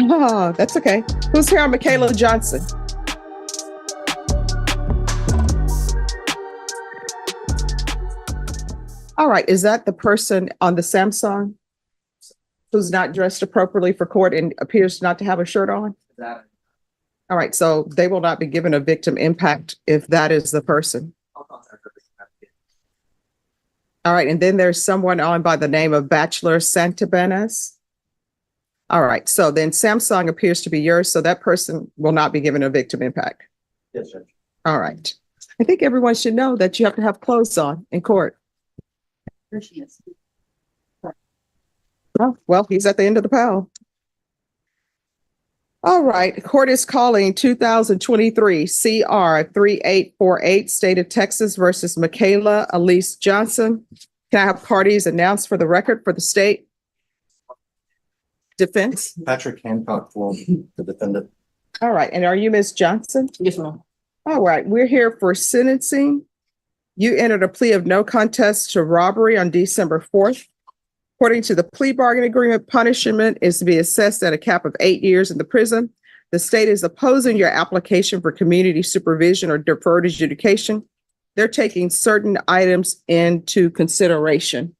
Oh, that's okay. Who's here on Michaela Johnson? All right. Is that the person on the Samsung who's not dressed appropriately for court and appears not to have a shirt on? All right. So they will not be given a victim impact if that is the person. All right. And then there's someone on by the name of Bachelor Santabenes. All right. So then Samsung appears to be yours. So that person will not be given a victim impact. Yes, sir. All right. I think everyone should know that you have to have clothes on in court. There she is. Oh, well, he's at the end of the pile. All right. Court is calling 2023 CR 3848, State of Texas versus Michaela Elise Johnson. Can I have parties announced for the record for the state? Defense? Patrick Hancock for the defendant. All right. And are you Ms. Johnson? Yes, ma'am. All right. We're here for sentencing. You entered a plea of no contest to robbery on December 4th. According to the plea bargain agreement, punishment is to be assessed at a cap of 8 years in the prison. The state is opposing your application for community supervision or deferred adjudication. They're taking certain items into consideration.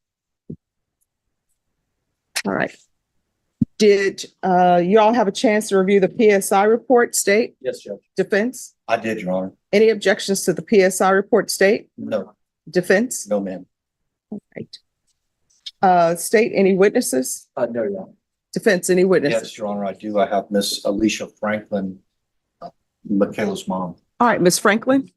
All right. Did you all have a chance to review the PSI report, state? Yes, Judge. Defense? I did, Your Honor. Any objections to the PSI report, state? No, Defense? no, ma'am. All right. State, any witnesses? No, Your Honor. Defense, any witnesses? Yes, Your Honor, I do. I have Miss Alicia Franklin, Michaela's mom. All right, Ms. Franklin.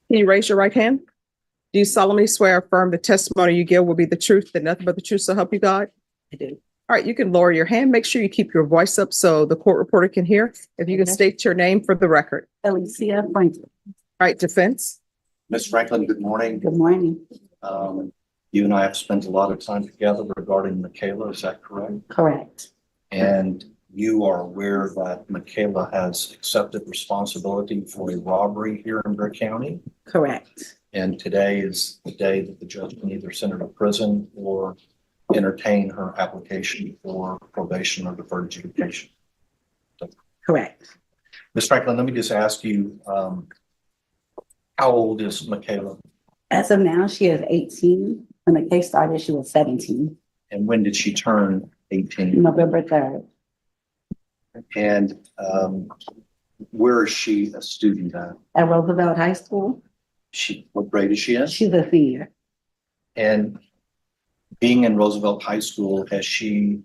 Can you raise your right hand? Do you solemnly swear or affirm the testimony you give will be the truth, that nothing but the truth, so help you God? I do. All right, you can lower your hand. Make sure you keep your voice up so the court reporter can hear. If you can Okay. state your name for the record. Alicia Franklin. All right, defense. Miss Franklin, good morning. Good morning. You and I have spent a lot of time together regarding Michaela, is that correct? Correct. And you are aware that Michaela has accepted responsibility for a robbery here in Brick County. Correct. And today is the day that the judge can either send her to prison or entertain her application for probation or deferred adjudication. Correct. Ms. Franklin, let me just ask you, how old is Michaela? As of now, she is 18. When the case started, she was 17. And when did she turn 18? November 3rd. And where is she a student at? At Roosevelt High School. What grade is she in? She's a senior. And being in Roosevelt High School, has she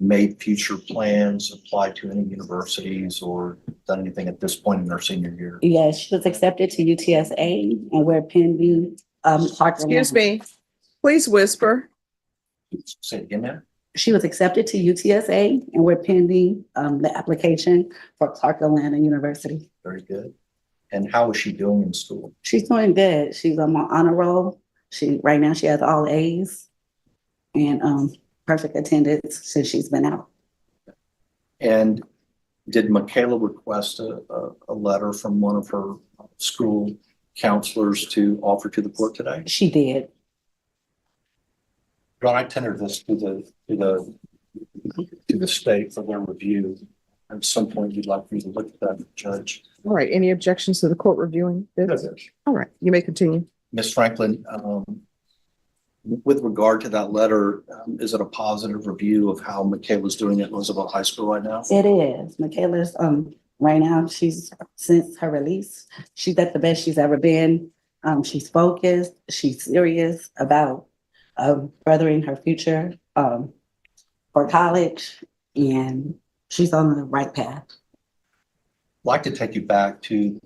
made future plans, applied to any universities, or done anything at this point in her senior year? Yes, she was accepted to UTSA and we're pending. Excuse me. Please whisper. Say it again, ma'am. She was accepted to UTSA and we're pending the application for Clark Atlanta University. Very good. And how is she doing in school? She's doing good. She's on my honor roll. Right now she has all A's and perfect attendance since she's been out. And did Michaela request a letter from one of her school counselors to offer to the court today? She did. Ron, I tendered this to the state for their review. At some point, you'd like me to look at that, Judge. All right, any objections to the court reviewing this? All right, you may continue. Ms. Franklin, with regard to that letter, is it a positive review of how Michaela's doing at Roosevelt High School right now? It is. Michaela's right now, since her release, she's at the best she's ever been. She's focused, she's serious about furthering her future for college, and she's on the right path. I'd like to take you back to,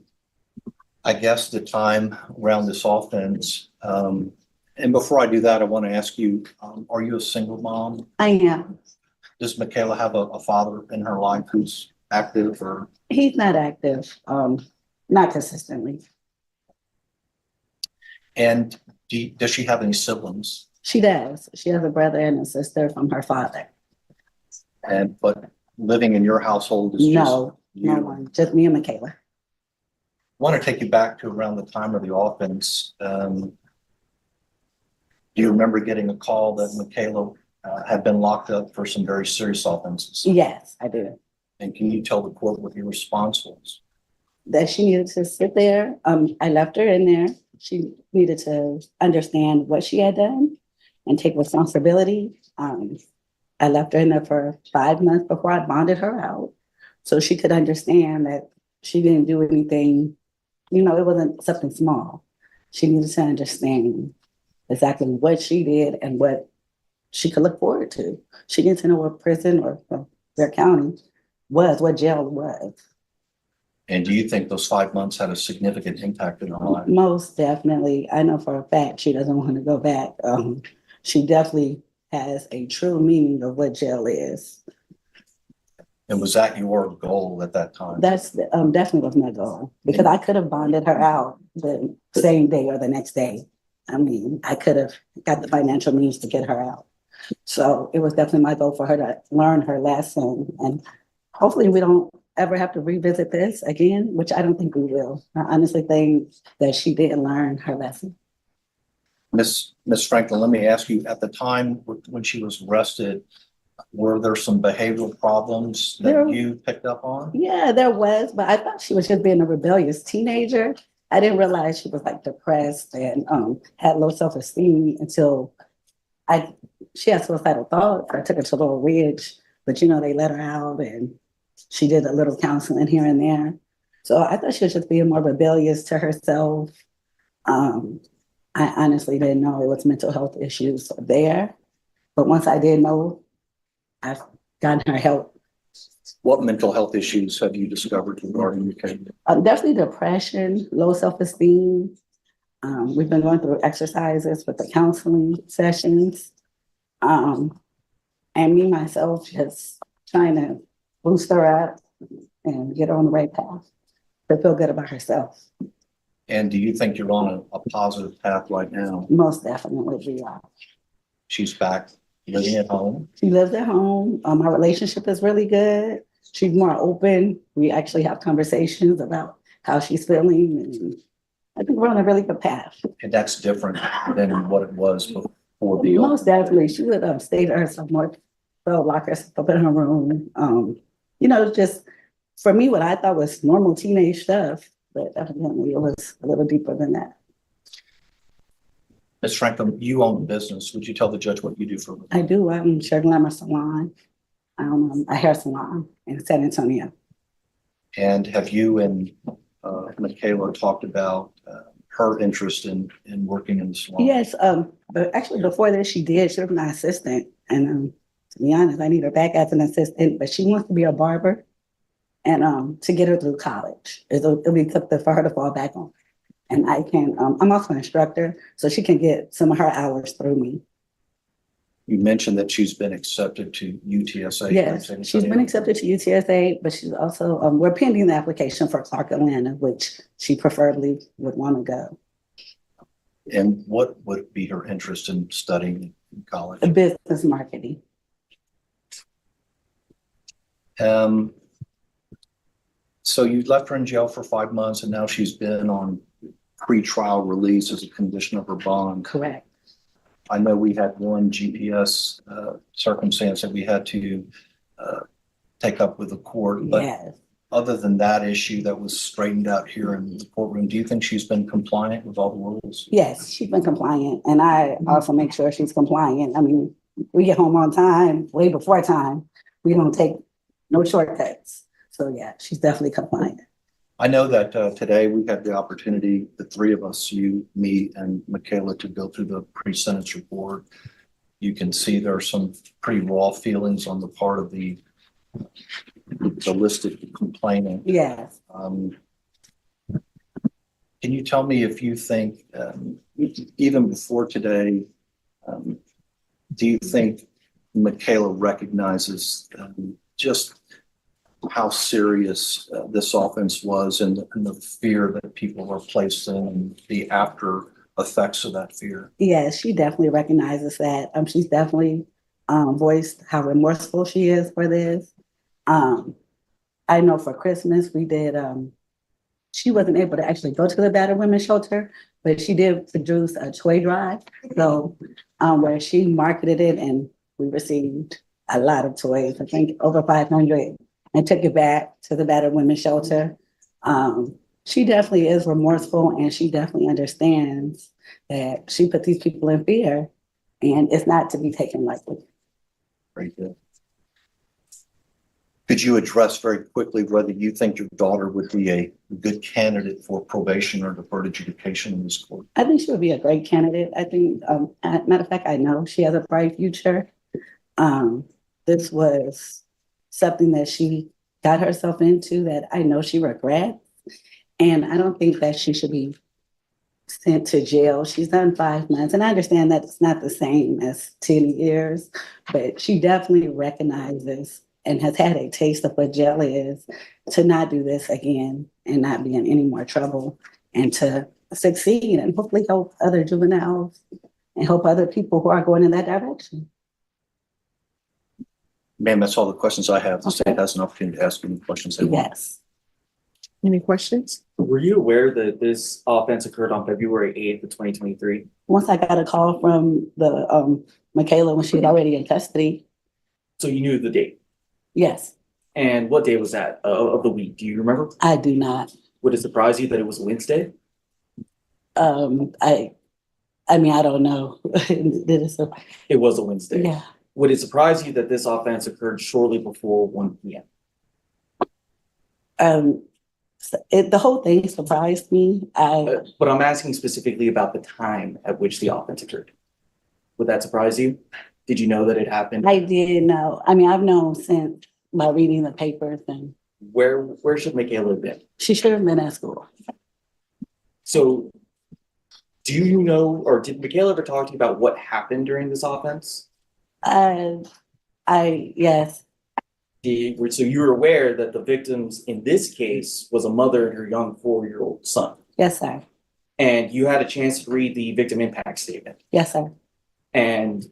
I guess, the time around this offense. And before I do that, I want to ask you, are you a single mom? I am. Does Michaela have a father in her life who's active or? He's not active, not consistently. And does she have any siblings? She does. She has a brother and a sister from her father. But living in your household is just No, no one, just me and Michaela. want to take you back to around the time of the offense. Do you remember getting a call that Michaela had been locked up for some very serious offenses? Yes, I do. And can you tell the court what your response was? That she needed to sit there. I left her in there. She needed to understand what she had done and take responsibility. I left her in there for 5 months before I bonded her out, so she could understand that she didn't do anything, it wasn't something small. She needed to understand exactly what she did and what she could look forward to. She needed to know what prison or their county was, what jail was. And do you think those 5 months had a significant impact in her life? Most definitely. I know for a fact she doesn't want to go back. She definitely has a true meaning of what jail is. And was that your goal at that time? That's definitely was my goal, because I could have bonded her out the same day or the next day. I mean, I could have got the financial means to get her out. So it was definitely my goal for her to learn her lesson. And hopefully we don't ever have to revisit this again, which I don't think we will. I honestly think that she did learn her lesson. Miss Franklin, let me ask you, at the time when she was arrested, were there some behavioral problems that you picked up on? Yeah, there was, but I thought she was just being a rebellious teenager. I didn't realize she was like depressed and had low self-esteem until she had suicidal thoughts. I took her to Little Ridge, but they let her out and she did a little counseling here and there. So I thought she was just being more rebellious to herself. I honestly didn't know it was mental health issues there. But once I did know, I've gotten her help. What mental health issues have you discovered regarding your case? Definitely depression, low self-esteem. We've been going through exercises with the counseling sessions. And me, myself, just trying to boost her up and get her on the right path to feel good about herself. And do you think you're on a positive path right now? Most definitely we are. She's back living at home? She lives at home. Our relationship is really good. She's more open. We actually have conversations about how she's feeling. And I think we're on a really good path. And that's different than what it was before the Most definitely. She would stay to herself more, so lock herself up in her room. Just for me, what I thought was normal teenage stuff, but evidently it was a little deeper than that. Ms. Franklin, you own the business. Would you tell the judge what you do for a living? I do. I'm Sugar Glamour Salon, a hair salon in San Antonio. And have you and Michaela talked about her interest in working in the salon? Yes, but actually before this, she did. She was my assistant. And to be honest, I need her back as an assistant, but she wants to be a barber and to get her through college. It'll be something for her to fall back on. And I can, I'm also an instructor, so she can get some of her hours through me. You mentioned that she's been accepted to UTSA. Yes, she's been accepted to UTSA, but she's also, we're pending the application for Clark Atlanta, which she preferably would want to go. And what would be her interest in studying in college? Business marketing. So you left her in jail for 5 months and now she's been on pre-trial release as a condition of her bond. Correct. I know we had one GPS circumstance that we had to take up with the court, but yes. Other than that issue that was straightened out here in the courtroom, do you think she's been compliant with all the rules? Yes, she's been compliant, and I also make sure she's compliant. I mean, we get home on time, way before time. We don't take no shortcuts. So yeah, she's definitely compliant. I know that today we had the opportunity, the three of us, you, me, and Michaela, to go through the pre-sentence report. You can see there are some pretty raw feelings on the part of the listed complainant. Yes. Can you tell me if you think, even before today, do you think Michaela recognizes just how serious this offense was and the fear that people were placed in and the after effects of that fear? Yes, she definitely recognizes that. She's definitely voiced how remorseful she is for this. I know for Christmas we did She wasn't able to actually go to the battered women's shelter, but she did produce a toy drive. So where she marketed it and we received a lot of toys, I think over 500, and took it back to the battered women's shelter. She definitely is remorseful and she definitely understands that she put these people in fear and it's not to be taken lightly. Very good. Could you address very quickly whether you think your daughter would be a good candidate for probation or deferred adjudication in this court? I think she would be a great candidate. I think, matter of fact, I know she has a bright future. This was something that she got herself into that I know she regrets. And I don't think that she should be sent to jail. She's done 5 months. And I understand that it's not the same as 10 years, but she definitely recognizes and has had a taste of what jail is to not do this again and not be in any more trouble and to succeed and hopefully help other juveniles and help other people who are going in that direction. Ma'am, that's all the questions I have. The Okay. state has an opportunity to ask any questions they want. Yes. Any questions? Were you aware that this offense occurred on February 8th of 2023? Once I got a call from the Michaela when she was already in custody. So you knew the date. Yes, And what day was that of the week? Do you remember? I do not. Would it surprise you that it was Wednesday? I mean, I don't know. Did it so? It was a Wednesday. Yeah. Would it surprise you that this offense occurred shortly before 1 p.m.? The whole thing surprised me. But I'm asking specifically about the time at which the offense occurred. Would that surprise you? Did you know that it happened? I did know. I mean, I've known since by reading the papers, and Where should Michaela have been? she should have been at school. So do you know, or did Michaela ever talk to you about what happened during this offense? Yes, So you were aware that the victims in this case was a mother and her young 4-year-old son. yes, sir. And you had a chance to read the victim impact statement. Yes, sir. And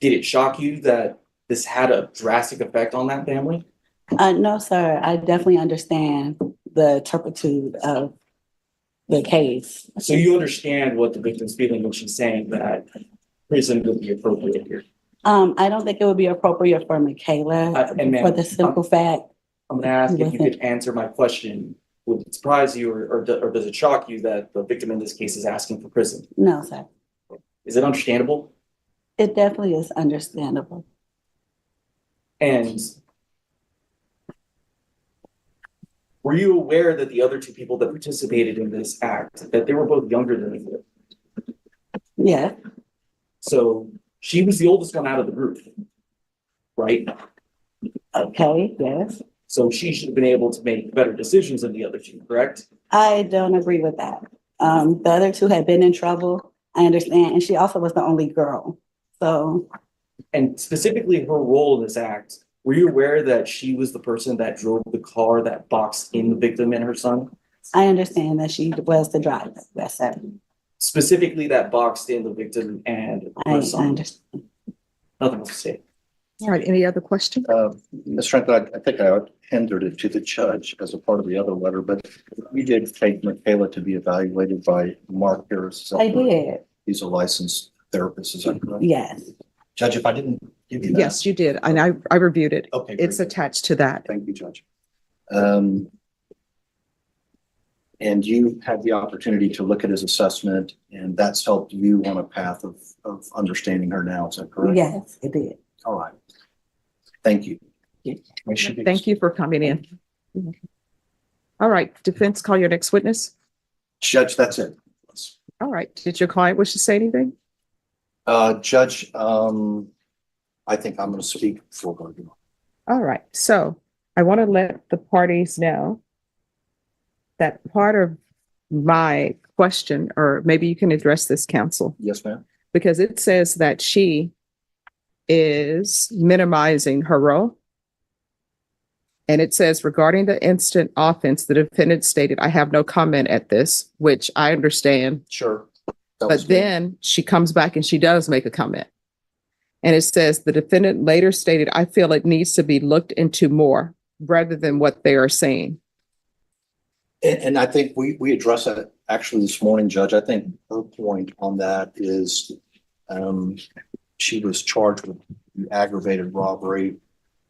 did it shock you that this had a drastic effect on that family? No, sir. I definitely understand the turpitude of the case. So you understand what the victim's feeling when she's saying that prison would be appropriate here. I don't think it would be appropriate for Michaela And ma'am, for the simple fact. I'm gonna ask if you could answer my question. Would it surprise you or does it shock you that the victim in this case is asking for prison? No, sir. Is it understandable? It definitely is understandable. And were you aware that the other two people that participated in this act, that they were both younger than you? Yeah. So she was the oldest one out of the group, right? Okay. Yes. So she should have been able to make better decisions than the other two, correct? I don't agree with that. The other two had been in trouble. I understand. And she also was the only girl. So And specifically her role in this act, were you aware that she was the person that drove the car that boxed in the victim and her son? I understand that she was the driver. Yes, sir. Specifically that boxed in the victim and I her son. understand. Nothing else to say. All right, any other questions? Ms. Franklin, I think I tendered it to the judge as a part of the other letter, but we did take Michaela to be evaluated by Mark Harris. Is that I correct? did. He's a licensed therapist, is that correct? Yes. Judge, if I didn't give you that. Yes, you did. And I reviewed it. Okay. very It's good. attached to that. Thank you, Judge. And you had the opportunity to look at his assessment, and that's helped you on a path of understanding her now, is that correct? Yes, it did. All right. Thank you. Thank you for coming in. All right, defense, call your next witness. Judge, that's it. All right, did your client wish to say anything? Judge, I think I'm going to speak for her. All right, so I want to let the parties know that part of my question, or maybe you can address this, counsel, Yes, ma'am. because it says that she is minimizing her role. And it says regarding the instant offense, the defendant stated, I have no comment at this, which I understand. Sure. That was But me. then she comes back and she does make a comment. And it says the defendant later stated, I feel it needs to be looked into more rather than what they are saying. And I think we addressed that actually this morning, Judge. I think her point on that is she was charged with aggravated robbery.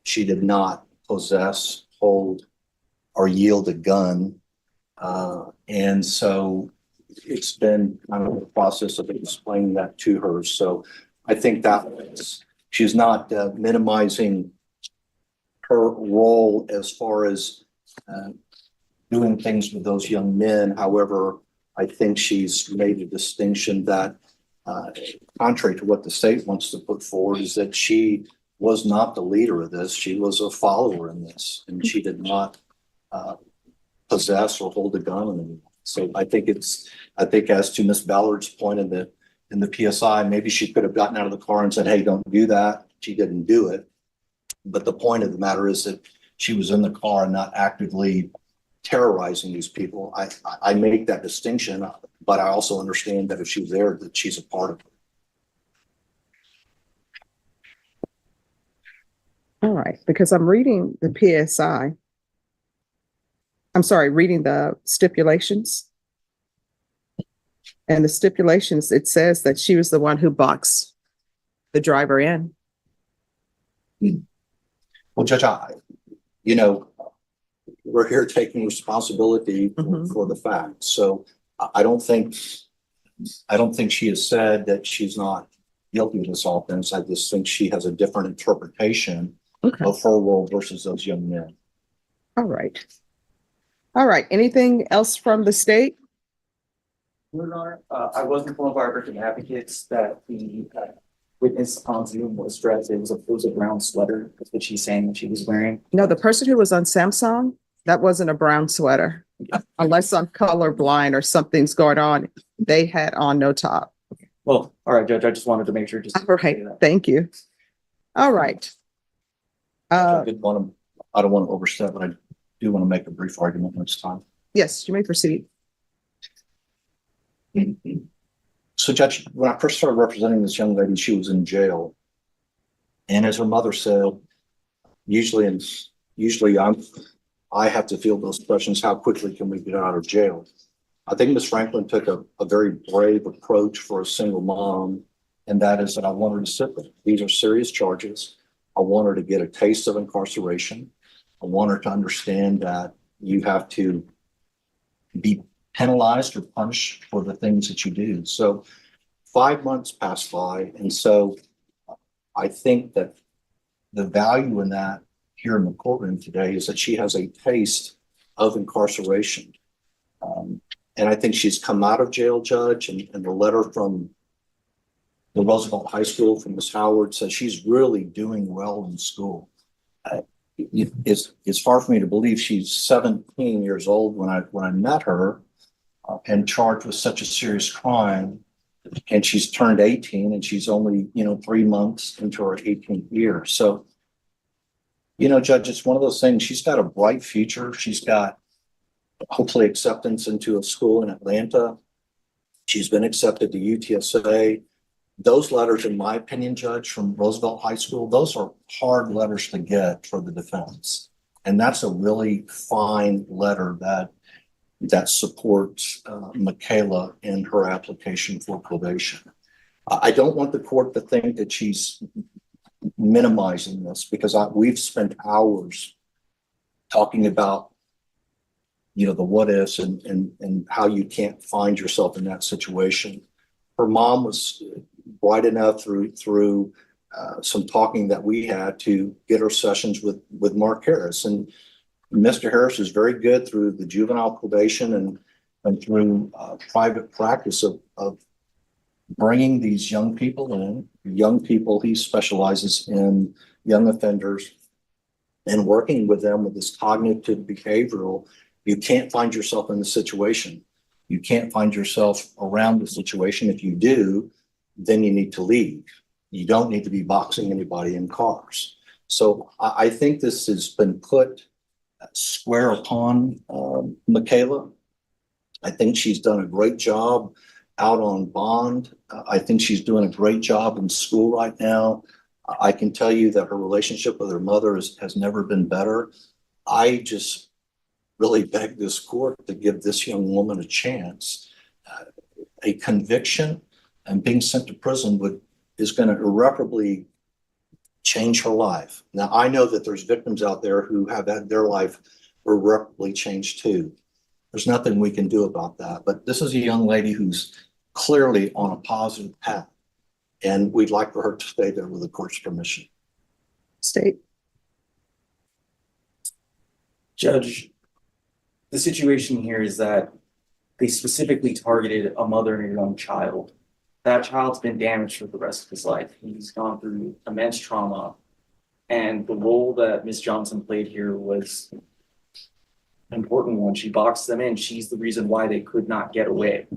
She did not possess, hold, or yield a gun. And so it's been kind of a process of explaining that to her. So I think that she's not minimizing her role as far as doing things with those young men. However, I think she's made a distinction that, contrary to what the state wants to put forward, is that she was not the leader of this. She was a follower in this, and she did not possess or hold a gun. So I think as to Miss Ballard's point in the PSI, maybe she could have gotten out of the car and said, "Hey, don't do that." She didn't do it. But the point of the matter is that she was in the car and not actively terrorizing these people. I make that distinction, but I also understand that if she's there, that she's a part of it. All right, because I'm reading the PSI. I'm sorry, reading the stipulations. And the stipulations, it says that she was the one who boxed the driver in. Well, Judge, we're here taking responsibility for the facts. So I don't think she has said that she's not guilty of this offense. I just think she has a different interpretation of her role versus those young men. All right. All right. Anything else from the state? I was informed by our victim advocates that the witness on Zoom was dressed. It was a brown sweater. That's what she's saying that she was wearing. No, the person who was on Samsung, that wasn't a brown sweater. Unless I'm colorblind or something's going on, they had on no top. Well, all right, Judge, I just wanted to make sure. All right, thank you. All right. I don't want to overstep, but I do want to make a brief argument when it's time. Yes, you may proceed. So, Judge, when I first started representing this young lady, she was in jail. And as her mother said, usually I have to field those questions: how quickly can we get out of jail? I think Ms. Franklin took a very brave approach for a single mom, and that is that I want her to sit with it. These are serious charges. I want her to get a taste of incarceration. I want her to understand that you have to be penalized or punished for the things that you do. So 5 months passed by. And so I think that the value in that here in the courtroom today is that she has a taste of incarceration. And I think she's come out of jail, Judge, and the letter from the Roosevelt High School from Ms. Howard says she's really doing well in school. It's hard for me to believe she's 17 years old when I met her, and charged with such a serious crime, and she's turned 18 and she's only 3 months into her 18th year. So, Judge, it's one of those things. She's got a bright future. She's got hopefully acceptance into a school in Atlanta. She's been accepted to UTSA. Those letters, in my opinion, Judge, from Roosevelt High School, those are hard letters to get for the defense. And that's a really fine letter that supports Michaela in her application for probation. I don't want the court to think that she's minimizing this, because we've spent hours talking about the what ifs and how you can't find yourself in that situation. Her mom was bright enough through some talking that we had to get her sessions with Mark Harris, and Mr. Harris is very good through the juvenile probation and through private practice of bringing these young people in. He specializes in young offenders and working with them with this cognitive behavioral. You can't find yourself in the situation. You can't find yourself around the situation. If you do, then you need to leave. You don't need to be boxing anybody in cars. So I think this has been put square upon Michaela. I think she's done a great job out on bond. I think she's doing a great job in school right now. I can tell you that her relationship with her mother has never been better. I just really beg this court to give this young woman a chance. A conviction and being sent to prison is going to irreparably change her life. Now, I know that there's victims out there who have had their life irreparably changed too. There's nothing we can do about that. But this is a young lady who's clearly on a positive path, and we'd like for her to stay there with the court's permission. State. Judge, the situation here is that they specifically targeted a mother and a young child. That child's been damaged for the rest of his life. He's gone through immense trauma. And the role that Ms. Johnson played here was an important one. She boxed them in. She's the reason why they could not get away.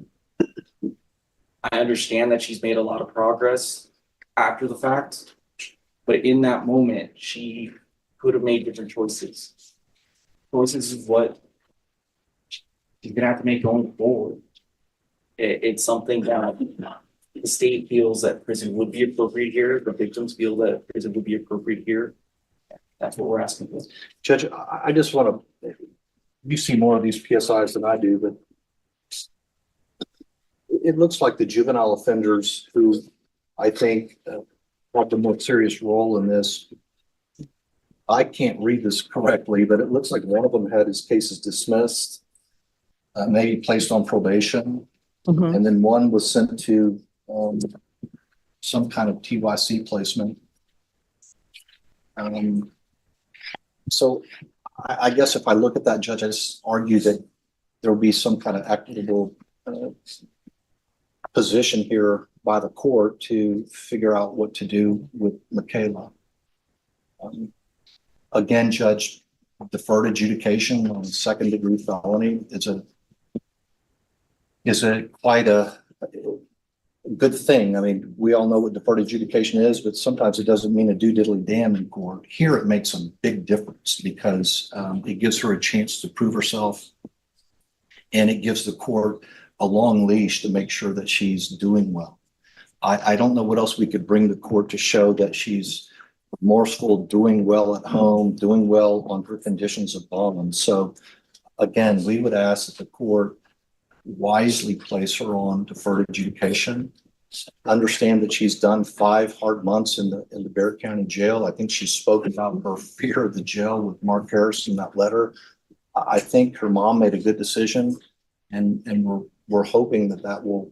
I understand that she's made a lot of progress after the fact, but in that moment, she could have made different choices. Choices is what she's gonna have to make going forward. It's something that the state feels that prison would be appropriate here. The victims feel that prison would be appropriate here. That's what we're asking for. Judge, I just want to, you see more of these PSIs than I do, but it looks like the juvenile offenders who I think have the more serious role in this. I can't read this correctly, but it looks like one of them had his cases dismissed, maybe placed on probation, and then one was sent to some kind of TYC placement. So I guess if I look at that, Judge, I just argue that there will be some kind of equitable position here by the court to figure out what to do with Michaela. Again, Judge, deferred adjudication on second-degree felony is quite a good thing. I mean, we all know what deferred adjudication is, but sometimes it doesn't mean a do diddly damn in court. Here, it makes a big difference because it gives her a chance to prove herself, and it gives the court a long leash to make sure that she's doing well. I don't know what else we could bring the court to show that she's remorseful, doing well at home, doing well on her conditions of bond. So again, we would ask that the court wisely place her on deferred adjudication. Understand that she's done 5 hard months in the Bexar County Jail. I think she spoke about her fear of the jail with Mark Harris in that letter. I think her mom made a good decision, and we're hoping that will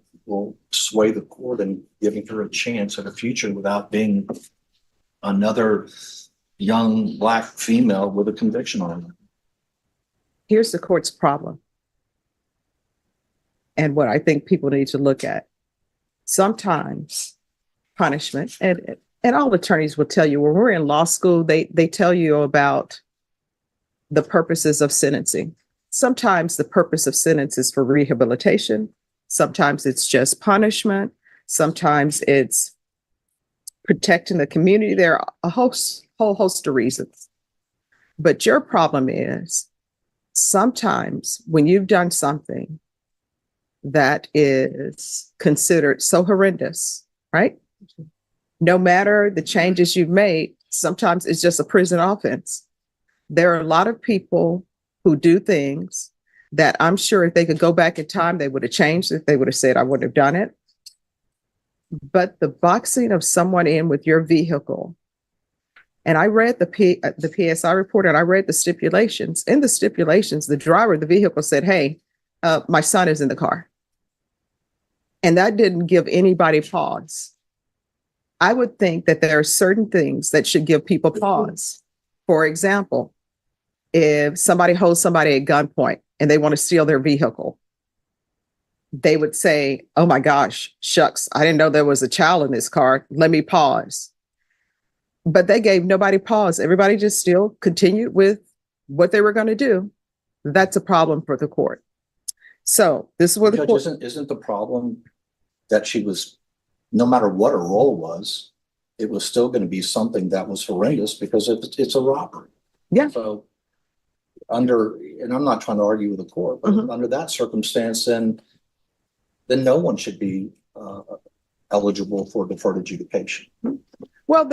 sway the court in giving her a chance at a future without being another young Black female with a conviction on her. Here's the court's problem, and what I think people need to look at. Sometimes punishment, and all attorneys will tell you when we're in law school, they tell you about the purposes of sentencing. Sometimes the purpose of sentence is for rehabilitation. Sometimes it's just punishment. Sometimes it's protecting the community. There are a whole host of reasons. But your problem is sometimes when you've done something that is considered so horrendous, right? No matter the changes you've made, sometimes it's just a prison offense. There are a lot of people who do things that I'm sure if they could go back in time, they would have changed it. They would have said, I wouldn't have done it. But the boxing of someone in with your vehicle, and I read the PSI report and I read the stipulations. In the stipulations, the driver of the vehicle said, hey, my son is in the car. And that didn't give anybody pause. I would think that there are certain things that should give people pause. For example, if somebody holds somebody at gunpoint and they want to steal their vehicle, they would say, oh my gosh, shucks, I didn't know there was a child in this car. Let me pause. But they gave nobody pause. Everybody just still continued with what they were going to do. That's a problem for the court. So this is what the court isn't the problem that she was, no matter what her role was, it was still going to be something that was horrendous because it's a robbery. Yeah. So and I'm not trying to argue with the court, but under that circumstance, then no one should be eligible for deferred adjudication. Well,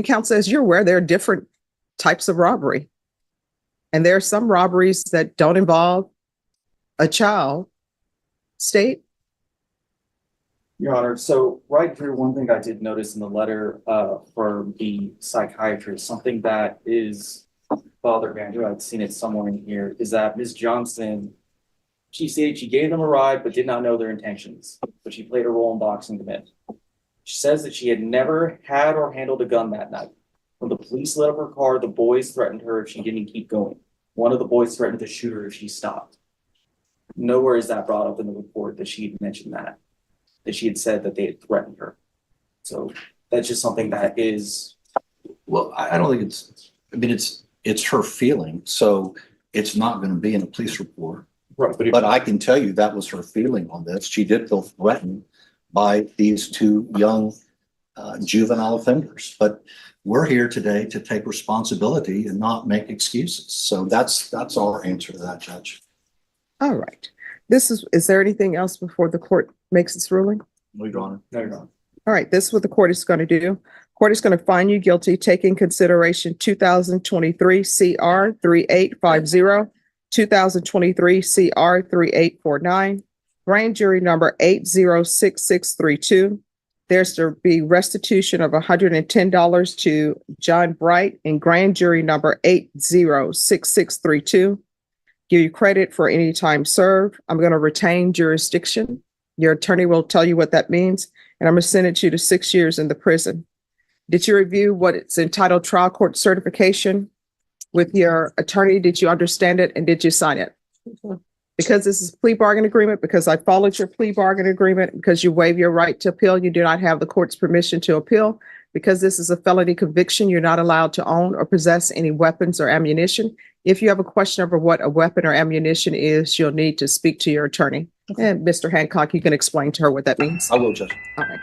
counsel, as you're aware, there are different types of robbery. And there are some robberies that don't involve a child. State? Your Honor, so right here, one thing I did notice in the letter for the psychiatrist, something that is bothering me, I knew I'd seen it somewhere in here, is that Ms. Johnson, she said she gave them a ride but did not know their intentions, but she played a role in boxing them in. She says that she had never had or handled a gun that night. When the police lit up her car, the boys threatened her if she didn't keep going. One of the boys threatened to shoot her if she stopped. Nowhere is that brought up in the report that she had mentioned that she had said that they had threatened her. So that's just something that is. Well, I don't think it's her feeling, so it's not going to be in a police report. Right, But I can tell you that was her feeling on this. She did feel threatened by these two young juvenile offenders. But we're here today to take responsibility and not make excuses. So that's our answer to that, Judge. All right. Is there anything else before the court makes its ruling? No, Your Honor. No, you're not. All right, this is what the court is going to do. Court is going to find you guilty, taking consideration 2023 CR 3850, 2023 CR 3849, grand jury number 806632. There's to be restitution of $110 to John Bright in grand jury number 806632. Give you credit for any time served. I'm going to retain jurisdiction. Your attorney will tell you what that means, and I'm going to sentence you to 6 years in the prison. Did you review what it's entitled trial court certification with your attorney? Did you understand it and did you sign it? Because this is a plea bargain agreement, because I followed your plea bargain agreement, because you waive your right to appeal, you do not have the court's permission to appeal. Because this is a felony conviction, you're not allowed to own or possess any weapons or ammunition. If you have a question over what a weapon or ammunition is, you'll need to speak to your attorney. And Mr. Hancock, you can explain to her what that means. I will, Judge. All right.